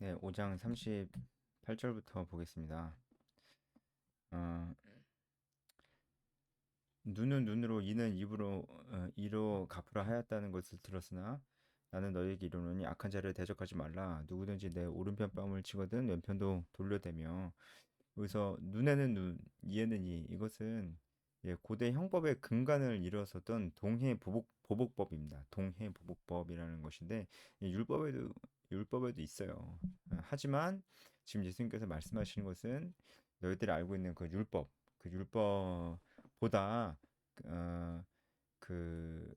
네, 5장 38절부터 보겠습니다. 어, 눈은 눈으로 이는 입으로 이로 갚으라 하였다는 것을 들었으나 나는 너에게 이르노니 악한 자를 대적하지 말라. 누구든지 내 오른편 뺨을 치거든 왼편도 돌려대며. 여기서 눈에는 눈, 이에는 이, 이것은 고대 형법의 근간을 이루었었던 보복법입니다. 동해 보복법이라는 것인데 율법에도 있어요. 하지만 지금 예수님께서 말씀하시는 것은 너희들이 알고 있는 그 율법보다 어, 그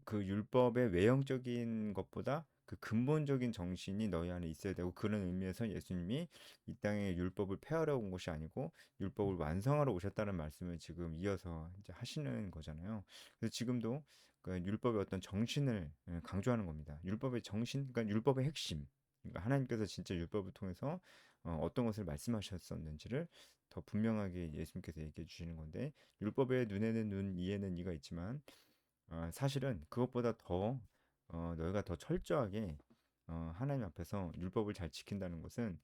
그 율법의 외형적인 것보다 그 근본적인 정신이 너희 안에 있어야 되고, 그런 의미에서 예수님이 이 땅에 율법을 폐하러 온 것이 아니고 율법을 완성하러 오셨다는 말씀을 지금 이어서 이제 하시는 거잖아요. 그래서 지금도 그 율법의 어떤 정신을 강조하는 겁니다. 율법의 정신, 그러니까 율법의 핵심. 그러니까 하나님께서 진짜 율법을 통해서 어떤 것을 말씀하셨었는지를 더 분명하게 예수님께서 얘기해 주시는 건데, 율법의 눈에는 눈, 이에는 이가 있지만 사실은 그것보다 더 너희가 더 철저하게 하나님 앞에서 율법을 잘 지킨다는 것은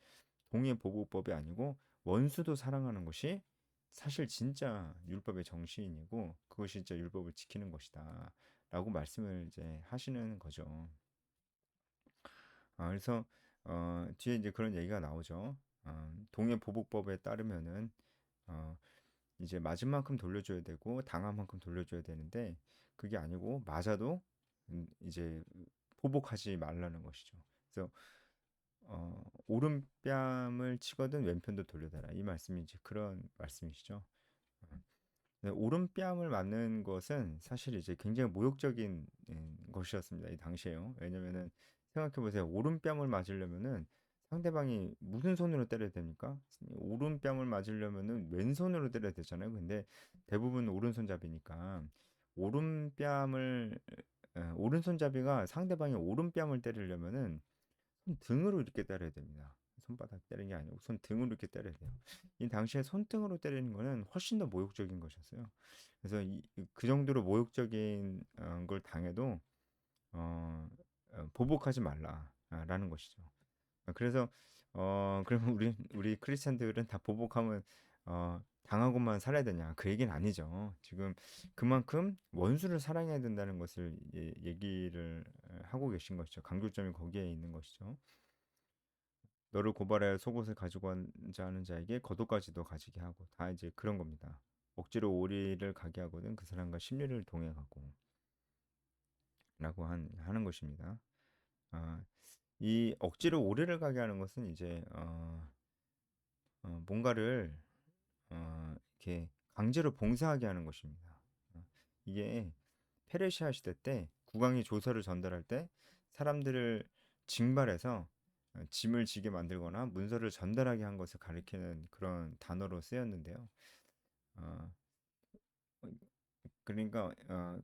동의보복법이 아니고 원수도 사랑하는 것이 사실 진짜 율법의 정신이고, 그것이 진짜 율법을 지키는 것이다 라고 말씀을 이제 하시는 거죠. 그래서 뒤에 이제 그런 얘기가 나오죠. 동의보복법에 따르면은 어, 이제 맞은 만큼 돌려줘야 되고 당한 만큼 돌려줘야 되는데, 그게 아니고 맞아도 이제 보복하지 말라는 것이죠. 그래서 오른뺨을 치거든 왼편도 돌려달라, 이 말씀이 이제 그런 말씀이시죠. 어, 네, 오른뺨을 맞는 것은 사실 이제 굉장히 모욕적인 것이었습니다, 이 당시에요. 왜냐면은 생각해 보세요. 오른뺨을 맞으려면은 상대방이 무슨 손으로 때려야 됩니까? 오른뺨을 맞으려면은 왼손으로 때려야 되잖아요. 근데 대부분 오른손잡이니까 오른뺨을 오른손잡이가 상대방의 오른뺨을 때리려면은 손등으로 이렇게 때려야 됩니다. 손바닥 때리는 게 아니고 손등으로 이렇게 때려야 돼요. 이 당시에 손등으로 때리는 거는 훨씬 더 모욕적인 것이었어요. 그래서 그 정도로 모욕적인 걸 당해도 어, 보복하지 말라라는 것이죠. 그래서 그러면 우리 크리스찬들은 다 보복하면 당하고만 살아야 되냐? 그 얘기는 아니죠. 지금 그만큼 원수를 사랑해야 된다는 것을 얘기를 하고 계신 것이죠. 강조점이 거기에 있는 것이죠. 너를 고발하여 속옷을 가지고 한자 하는 자에게 겉옷까지도 가지게 하고, 다 이제 그런 겁니다. 억지로 오리를 가게 하거든 그 사람과 심리를 동행하고 라고 하는 것입니다. 아, 이 억지로 오리를 가게 하는 것은 이제 뭔가를 이렇게 강제로 봉사하게 하는 것입니다. 이게 페르시아 시대 때 국왕이 조서를 전달할 때 사람들을 징발해서 짐을 지게 만들거나 문서를 전달하게 한 것을 가리키는 그런 단어로 쓰였는데요. 어, 그러니까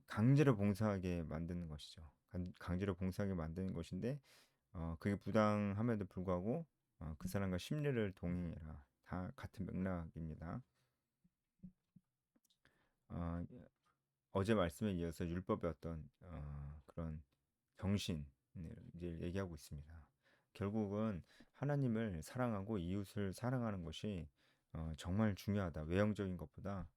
강제로 봉사하게 만드는 것이죠. 강제로 봉사하게 만드는 것인데, 그게 부당함에도 불구하고 그 사람과 심리를 동행해라. 다 같은 맥락입니다. 어, 어제 말씀에 이어서 율법의 어떤 그런 정신을 이제 얘기하고 있습니다. 결국은 하나님을 사랑하고 이웃을 사랑하는 것이 정말 중요하다. 외형적인 것보다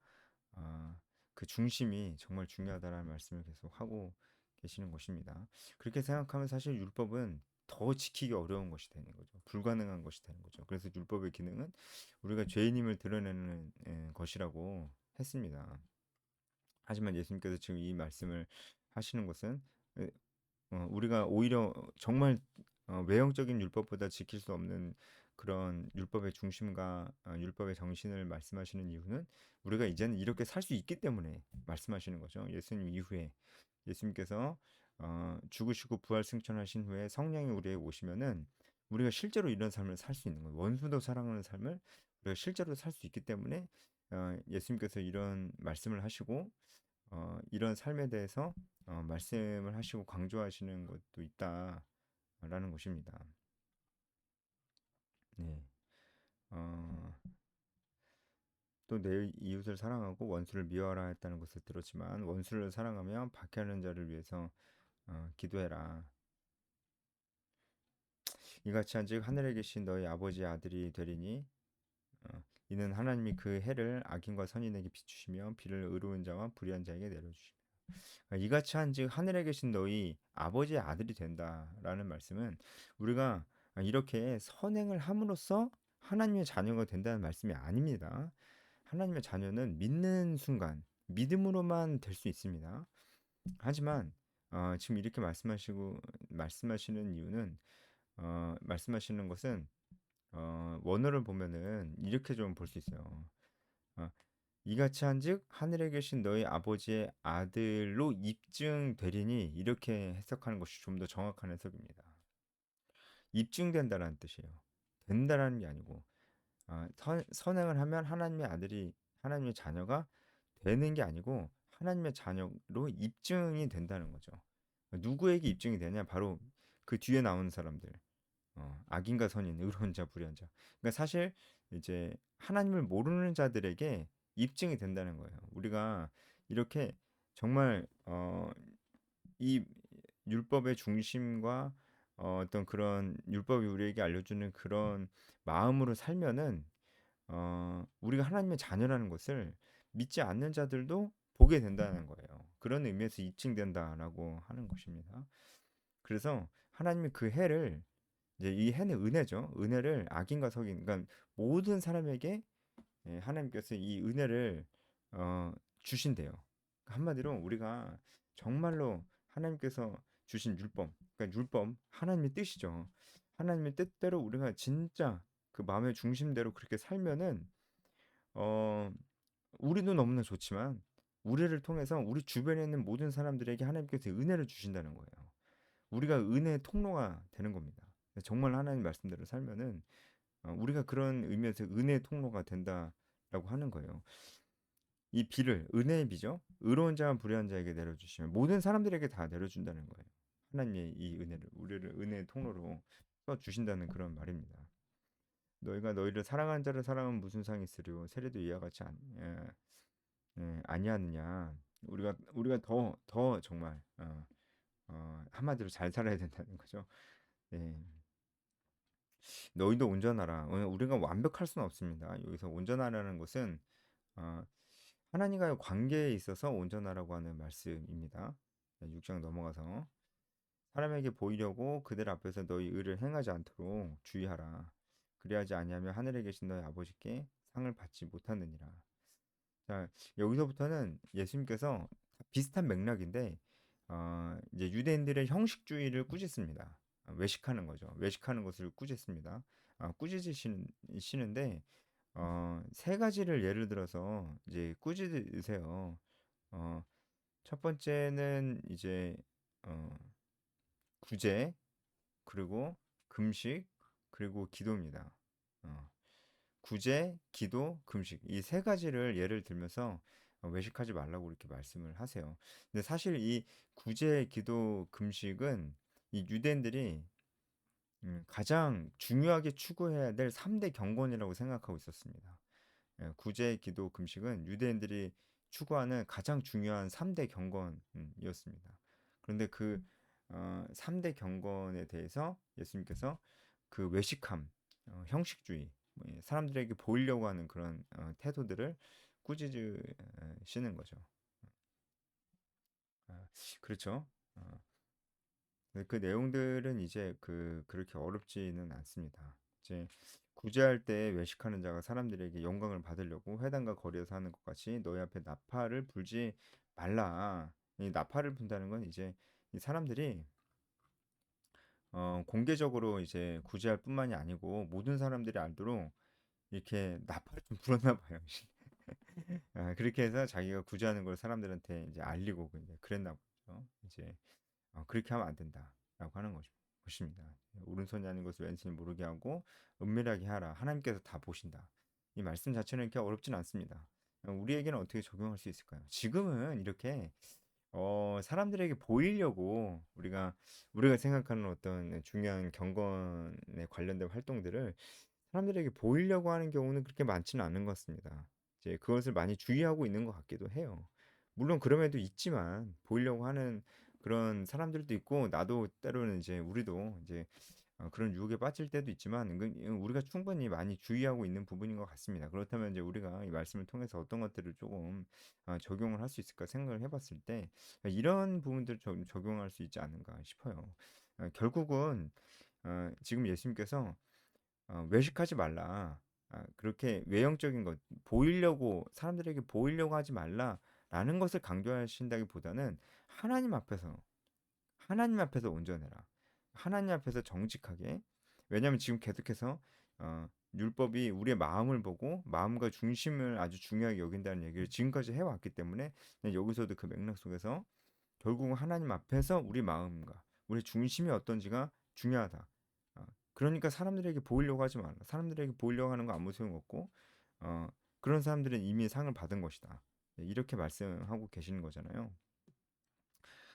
어, 그 중심이 정말 중요하다라는 말씀을 계속 하고 계시는 것입니다. 그렇게 생각하면 사실 율법은 더 지키기 어려운 것이 되는 거죠. 불가능한 것이 되는 거죠. 그래서 율법의 기능은 우리가 죄인임을 드러내는 것이라고 했습니다. 하지만 예수님께서 지금 이 말씀을 하시는 것은 우리가 오히려 정말 외형적인 율법보다 지킬 수 없는 그런 율법의 중심과 율법의 정신을 말씀하시는 이유는 우리가 이제는 이렇게 살 수 있기 때문에 말씀하시는 거죠. 예수님 이후에 예수님께서 죽으시고 부활 승천하신 후에 성령이 우리에게 오시면은 우리가 실제로 이런 삶을 살 수 있는 거예요. 원수도 사랑하는 삶을 우리가 실제로 살 수 있기 때문에 예수님께서 이런 말씀을 하시고 이런 삶에 대해서 말씀을 하시고 강조하시는 것도 있다라는 것입니다. 네. 어, 또 내 이웃을 사랑하고 원수를 미워하라 했다는 것을 들었지만, 원수를 사랑하며 박해하는 자를 위해서 기도해라. 이같이 한즉 하늘에 계신 너희 아버지의 아들이 되리니 이는 하나님이 그 해를 악인과 선인에게 비추시며 비를 의로운 자와 불의한 자에게 내려주시며 이같이 한즉 하늘에 계신 너희 아버지의 아들이 된다라는 말씀은 우리가 이렇게 선행을 함으로써 하나님의 자녀가 된다는 말씀이 아닙니다. 하나님의 자녀는 믿는 순간 믿음으로만 될 수 있습니다. 하지만 지금 이렇게 말씀하시는 이유는 말씀하시는 것은 원어를 보면은 이렇게 좀 볼 수 있어요. 어, 이같이 한즉 하늘에 계신 너희 아버지의 아들로 입증되리니 이렇게 해석하는 것이 좀 더 정확한 해석입니다. 입증된다라는 뜻이에요. 된다라는 게 아니고 선행을 하면 하나님의 자녀가 되는 게 아니고 하나님의 자녀로 입증이 된다는 거죠. 누구에게 입증이 되냐? 바로 그 뒤에 나오는 사람들. 악인과 선인, 의로운 자, 불의한 자. 그러니까 사실 이제 하나님을 모르는 자들에게 입증이 된다는 거예요. 우리가 이렇게 정말 이 율법의 중심과 어떤 그런 율법이 우리에게 알려주는 그런 마음으로 살면은 우리가 하나님의 자녀라는 것을 믿지 않는 자들도 보게 된다는 거예요. 그런 의미에서 입증된다라고 하는 것입니다. 그래서 하나님이 그 해를 이제 이 해는 은혜죠. 은혜를 악인과 석인, 그러니까 모든 사람에게 하나님께서 이 은혜를 어, 주신대요. 한마디로 우리가 정말로 하나님께서 주신 율법, 그러니까 율법 하나님의 뜻이죠. 하나님의 뜻대로 우리가 진짜 그 마음의 중심대로 그렇게 살면은 어, 우리도 너무나 좋지만 우리를 통해서 우리 주변에 있는 모든 사람들에게 하나님께서 은혜를 주신다는 거예요. 우리가 은혜의 통로가 되는 겁니다. 정말 하나님 말씀대로 살면은 우리가 그런 의미에서 은혜의 통로가 된다라고 하는 거예요. 이 비를 은혜의 비죠. 의로운 자와 불의한 자에게 내려주시면 모든 사람들에게 다 내려준다는 거예요. 하나님의 이 은혜를 우리를 은혜의 통로로 써 주신다는 그런 말입니다. 너희가 너희를 사랑하는 자를 사랑하면 무슨 상이 있으리요 세례도 이와 같이 아니하느냐. 우리가 더 정말 한마디로 잘 살아야 된다는 거죠. 예. 너희도 온전하라. 우리가 완벽할 수는 없습니다. 여기서 온전하라는 것은 어, 하나님과의 관계에 있어서 온전하라고 하는 말씀입니다. 6장 넘어가서 사람에게 보이려고 그들 앞에서 너희 의를 행하지 않도록 주의하라. 그리하지 아니하면 하늘에 계신 너희 아버지께 상을 받지 못하느니라. 자, 여기서부터는 예수님께서 비슷한 맥락인데 이제 유대인들의 형식주의를 꾸짖습니다. 외식하는 거죠. 외식하는 것을 꾸짖습니다. 꾸짖으시는데 세 가지를 예를 들어서 이제 꾸짖으세요. 어, 첫 번째는 이제 어, 구제, 그리고 금식, 그리고 기도입니다. 어, 구제, 기도, 금식 이 세 가지를 예를 들면서 외식하지 말라고 이렇게 말씀을 하세요. 근데 사실 이 구제, 기도, 금식은 이 유대인들이 가장 중요하게 추구해야 될 3대 경건이라고 생각하고 있었습니다. 구제, 기도, 금식은 유대인들이 추구하는 가장 중요한 3대 경건이었습니다. 그런데 그 3대 경건에 대해서 예수님께서 그 외식함, 형식주의, 사람들에게 보이려고 하는 그런 태도들을 꾸짖으시는 거죠. 아, 그렇죠. 어, 그 내용들은 이제 그렇게 어렵지는 않습니다. 이제 구제할 때 외식하는 자가 사람들에게 영광을 받으려고 회당과 거리에서 하는 것 같이 너희 앞에 나팔을 불지 말라. 이 나팔을 분다는 건 이제 이 사람들이 공개적으로 이제 구제할 뿐만이 아니고 모든 사람들이 알도록 이렇게 나팔을 좀 불었나 봐요. 그렇게 해서 자기가 구제하는 걸 사람들한테 이제 알리고 이제 그랬나 보죠. 이제 그렇게 하면 안 된다라고 하는 것입니다. 오른손이 아닌 것을 왼손이 모르게 하고 은밀하게 하라. 하나님께서 다 보신다. 이 말씀 자체는 이렇게 어렵진 않습니다. 우리에게는 어떻게 적용할 수 있을까요? 지금은 이렇게 사람들에게 보이려고 우리가 생각하는 어떤 중요한 경건에 관련된 활동들을 사람들에게 보이려고 하는 경우는 그렇게 많지는 않은 것 같습니다. 이제 그것을 많이 주의하고 있는 것 같기도 해요. 물론 그럼에도 있지만 보이려고 하는 그런 사람들도 있고 나도 때로는 이제 우리도 이제 그런 유혹에 빠질 때도 있지만 우리가 충분히 많이 주의하고 있는 부분인 것 같습니다. 그렇다면 이제 우리가 이 말씀을 통해서 어떤 것들을 조금 적용을 할 수 있을까 생각을 해봤을 때 이런 부분들을 좀 적용할 수 있지 않은가 싶어요. 결국은 지금 예수님께서 외식하지 말라. 그렇게 외형적인 것, 보이려고, 사람들에게 보이려고 하지 말라라는 것을 강조하신다기보다는 하나님 앞에서, 하나님 앞에서 온전해라. 하나님 앞에서 정직하게. 왜냐하면 지금 계속해서 율법이 우리의 마음을 보고 마음과 중심을 아주 중요하게 여긴다는 얘기를 지금까지 해왔기 때문에 여기서도 그 맥락 속에서 결국은 하나님 앞에서 우리 마음과 우리 중심이 어떤지가 중요하다. 그러니까 사람들에게 보이려고 하지 말라. 사람들에게 보이려고 하는 거 아무 소용없고 그런 사람들은 이미 상을 받은 것이다. 이렇게 말씀하고 계시는 거잖아요.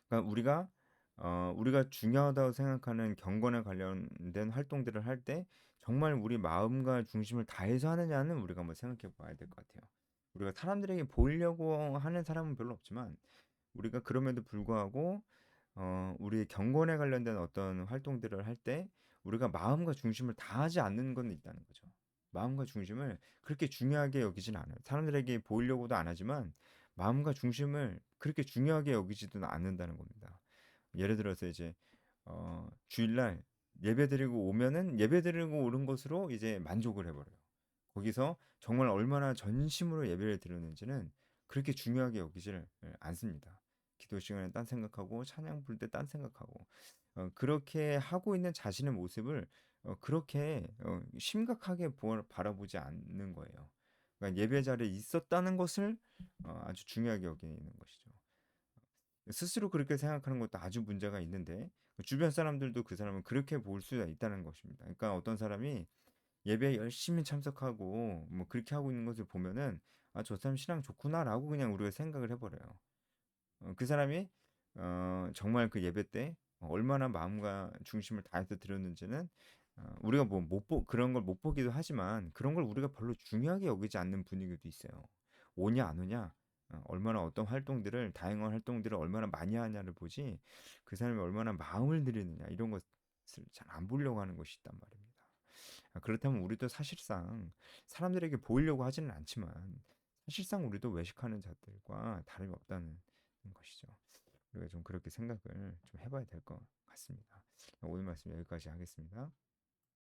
그러니까 우리가 중요하다고 생각하는 경건에 관련된 활동들을 할 때 정말 우리 마음과 중심을 다해서 하느냐는 우리가 한번 생각해 봐야 될 것 같아요. 우리가 사람들에게 보이려고 하는 사람은 별로 없지만 우리가 그럼에도 불구하고 우리의 경건에 관련된 어떤 활동들을 할 때 우리가 마음과 중심을 다하지 않는 건 있다는 거죠. 마음과 중심을 그렇게 중요하게 여기진 않아요. 사람들에게 보이려고도 안 하지만 마음과 중심을 그렇게 중요하게 여기지도 않는다는 겁니다. 예를 들어서 이제 주일날 예배드리고 오면은 예배드리고 오는 것으로 이제 만족을 해버려요. 거기서 정말 얼마나 전심으로 예배를 드렸는지는 그렇게 중요하게 여기지를 않습니다. 기도 시간에 딴 생각하고 찬양 부를 때 딴 생각하고 그렇게 하고 있는 자신의 모습을 그렇게 심각하게 바라보지 않는 거예요. 그러니까 예배 자리에 있었다는 것을 아주 중요하게 여기는 것이죠. 스스로 그렇게 생각하는 것도 아주 문제가 있는데 주변 사람들도 그 사람을 그렇게 볼 수가 있다는 것입니다. 그러니까 어떤 사람이 예배에 열심히 참석하고 뭐 그렇게 하고 있는 것을 보면은 저 사람 신앙 좋구나라고 그냥 우리가 생각을 해버려요. 그 사람이 정말 그 예배 때 얼마나 마음과 중심을 다해서 드렸는지는 우리가 뭐 그런 걸 못 보기도 하지만 그런 걸 우리가 별로 중요하게 여기지 않는 분위기도 있어요. 오냐 안 오냐, 얼마나 어떤 활동들을 다양한 활동들을 얼마나 많이 하냐를 보지 그 사람이 얼마나 마음을 들이느냐 이런 것을 잘 안 보려고 하는 것이 있단 말입니다. 그렇다면 우리도 사실상 사람들에게 보이려고 하지는 않지만 사실상 우리도 외식하는 자들과 다름이 없다는 것이죠. 우리가 좀 그렇게 생각을 좀 해봐야 될 것 같습니다. 오늘 말씀 여기까지 하겠습니다.